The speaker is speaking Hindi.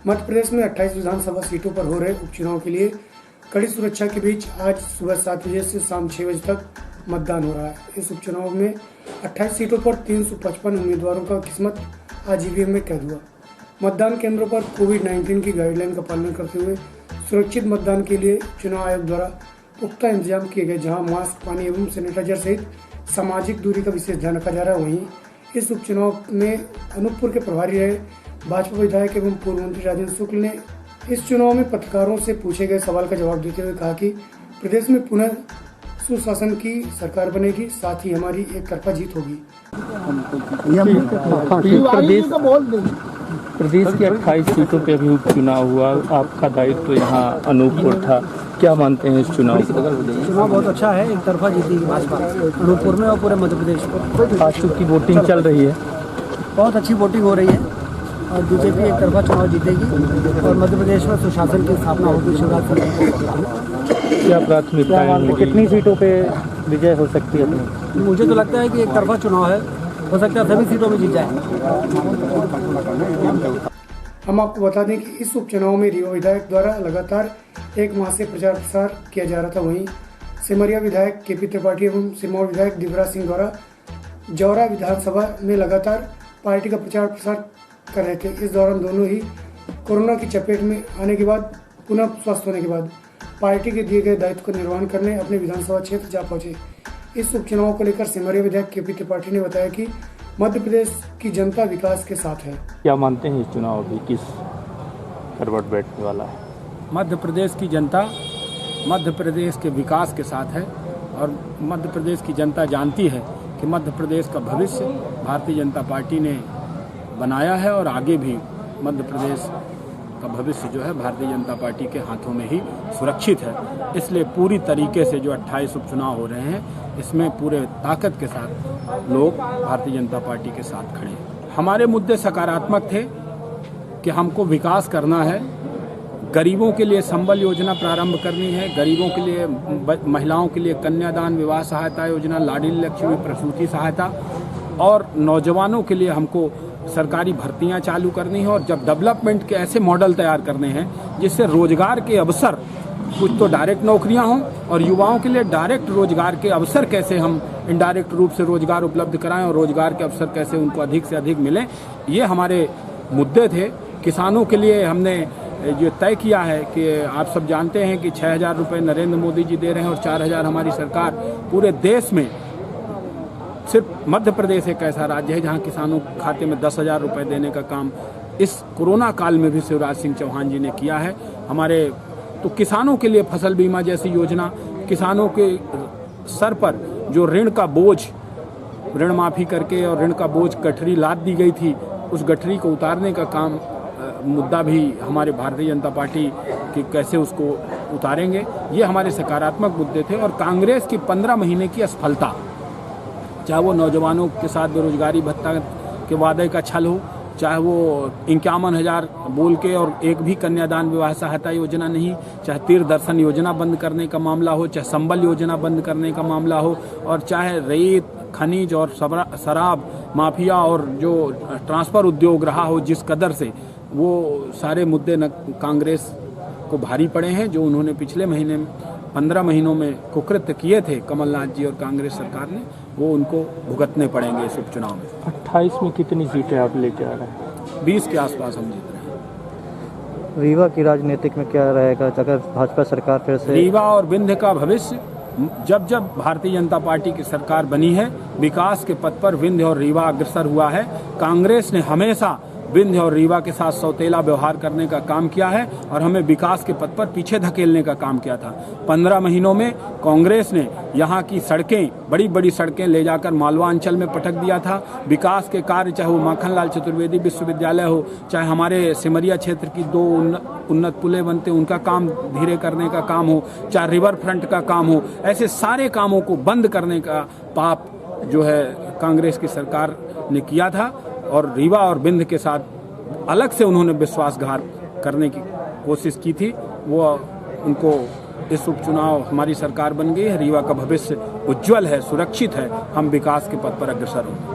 मध्य प्रदेश में 28 विधानसभा सीटों पर हो रहे उपचुनाव के लिए कड़ी सुरक्षा के बीच आज सुबह 7 बजे से शाम 6 बजे तक मतदान हो रहा है। इस उपचुनाव में 28 सीटों पर 355 उम्मीदवारों का किस्मत आज ईवीएम में कैद हुआ। मतदान केंद्रों पर कोविड-19 की गाइडलाइन का पालन करते हुए सुरक्षित मतदान के लिए चुनाव आयोग द्वारा पुख्ता इंतजाम किए गए, जहां मास्क, पानी एवं सैनिटाइजर सहित सामाजिक दूरी का विशेष ध्यान रखा जा रहा है। वहीं इस उपचुनाव में अनूपपुर के प्रभारी रहे भाजपा विधायक एवं पूर्व मंत्री राजेंद्र शुक्ल ने इस चुनाव में पत्रकारों से पूछे गए सवाल का जवाब देते हुए कहा कि प्रदेश में पुनः सुशासन की सरकार बनेगी, साथ ही हमारी एक तरफा जीत होगी। प्रदेश की 28 सीटों पे अभी उपचुनाव हुआ, आपका दायित्व तो यहाँ अनूपपुर था, क्या मानते हैं इस चुनाव को? चुनाव बहुत अच्छा है, एक तरफा जीतेगी भाजपा अनूपपुर में और पूरे मध्य प्रदेश में। आज की वोटिंग चल रही है, बहुत अच्छी वोटिंग हो रही है और बीजेपी एक तरफा चुनाव जीतेगी और मध्य प्रदेश में सुशासन की स्थापना होगी। शिवराज सिंह क्या प्राथमिकताएं होंगी? कितनी सीटों पे विजय हो सकती है? मुझे तो लगता है कि एक तरफा चुनाव है, हो सकता है सभी सीटों में जीत जाए। हम आपको बता दें कि इस उपचुनाव में रीवा विधायक द्वारा लगातार 1 माह से प्रचार प्रसार किया जा रहा था। वहीं सिमरिया विधायक केपी त्रिपाठी एवं सिरमौर विधायक दिव्यराज सिंह द्वारा जौरा विधानसभा में लगातार पार्टी का प्रचार प्रसार कर रहे थे। इस दौरान दोनों ही कोरोना की चपेट में आने के बाद पुनः स्वस्थ होने के बाद पार्टी के दिए गए दायित्व का निर्वहन करने अपने विधानसभा क्षेत्र जा पहुंचे। इस उपचुनाव को लेकर सिमरिया विधायक केपी त्रिपाठी ने बताया कि मध्य प्रदेश की जनता विकास के साथ है। क्या मानते हैं इस चुनाव अभी किस करवट बैठने वाला है? मध्य प्रदेश की जनता मध्य प्रदेश के विकास के साथ है और मध्य प्रदेश की जनता जानती है कि मध्य प्रदेश का भविष्य भारतीय जनता पार्टी ने बनाया है और आगे भी मध्य प्रदेश का भविष्य जो है भारतीय जनता पार्टी के हाथों में ही सुरक्षित है। इसलिए पूरी तरीके से जो 28 उपचुनाव हो रहे हैं, इसमें पूरे ताकत के साथ लोग भारतीय जनता पार्टी के साथ खड़े हैं। हमारे मुद्दे सकारात्मक थे कि हमको विकास करना है, गरीबों के लिए संबल योजना प्रारंभ करनी है, गरीबों के लिए, महिलाओं के लिए कन्यादान विवाह सहायता योजना, लाडली लक्ष्मी प्रसूति सहायता और नौजवानों के लिए हमको सरकारी भर्तियां चालू करनी है। और जब डेवलपमेंट के ऐसे मॉडल तैयार करने हैं जिससे रोजगार के अवसर, कुछ तो डायरेक्ट नौकरियां हों और युवाओं के लिए डायरेक्ट रोजगार के अवसर कैसे हम इनडायरेक्ट रूप से रोजगार उपलब्ध कराएं और रोजगार के अवसर कैसे उनको अधिक से अधिक मिलें, ये हमारे मुद्दे थे। किसानों के लिए हमने ये तय किया है कि आप सब जानते हैं कि 6,000 रुपये नरेंद्र मोदी जी दे रहे हैं और 4,000 हमारी सरकार। पूरे देश में सिर्फ मध्य प्रदेश एक ऐसा राज्य है जहां किसानों के खाते में 10,000 रुपये देने का काम इस कोरोना काल में भी शिवराज सिंह चौहान जी ने किया है। हमारे तो किसानों के लिए फसल बीमा जैसी योजना, किसानों के सर पर जो ऋण का बोझ, ऋण माफ़ी करके और ऋण का बोझ गठरी लाद दी गई थी, उस गठरी को उतारने का काम मुद्दा भी हमारे भारतीय जनता पार्टी की कैसे उसको उतारेंगे, ये हमारे सकारात्मक मुद्दे थे। और कांग्रेस की 15 महीने की असफलता, चाहे वो नौजवानों के साथ बेरोजगारी भत्ता के वादे का छल हो, चाहे वो 51,000 बोल के और एक भी कन्यादान विवाह सहायता योजना नहीं, चाहे तीर्थ दर्शन योजना बंद करने का मामला हो, चाहे संबल योजना बंद करने का मामला हो, और चाहे रेत, खनिज और शराब माफिया और जो ट्रांसफर उद्योग रहा हो जिस कदर से, वो सारे मुद्दे न कांग्रेस को भारी पड़े हैं। जो उन्होंने पिछले महीने 15 महीनों में कुकृत्य किए थे कमलनाथ जी और कांग्रेस सरकार ने, वो उनको भुगतने पड़ेंगे इस उपचुनाव में। 28 में कितनी सीटें आप लेके आ रहे हैं? 20 के आसपास हम जीत रहे हैं। रीवा की राजनीतिक में क्या रहेगा अगर भाजपा सरकार फिर से? रीवा और विंध्य का भविष्य, जब जब भारतीय जनता पार्टी की सरकार बनी है, विकास के पथ पर विंध्य और रीवा अग्रसर हुआ है। कांग्रेस ने हमेशा विंध्य और रीवा के साथ सौतेला व्यवहार करने का काम किया है और हमें विकास के पथ पर पीछे धकेलने का काम किया था। 15 महीनों में कांग्रेस ने यहाँ की सड़कें, बड़ी बड़ी सड़कें ले जाकर मालवा अंचल में पटक दिया था। विकास के कार्य, चाहे वो माखनलाल चतुर्वेदी विश्वविद्यालय हो, चाहे हमारे सिमरिया क्षेत्र की 2 उन्नत पुलें बनते उनका काम धीरे करने का काम हो, चाहे रिवर फ्रंट का काम हो, ऐसे सारे कामों को बंद करने का पाप जो है कांग्रेस की सरकार ने किया था। और रीवा और विंध्य के साथ अलग से उन्होंने विश्वासघात करने की कोशिश की थी। वो उनको इस उपचुनाव, हमारी सरकार बन गई है, रीवा का भविष्य उज्जवल है, सुरक्षित है, हम विकास के पथ पर अग्रसर होंगे।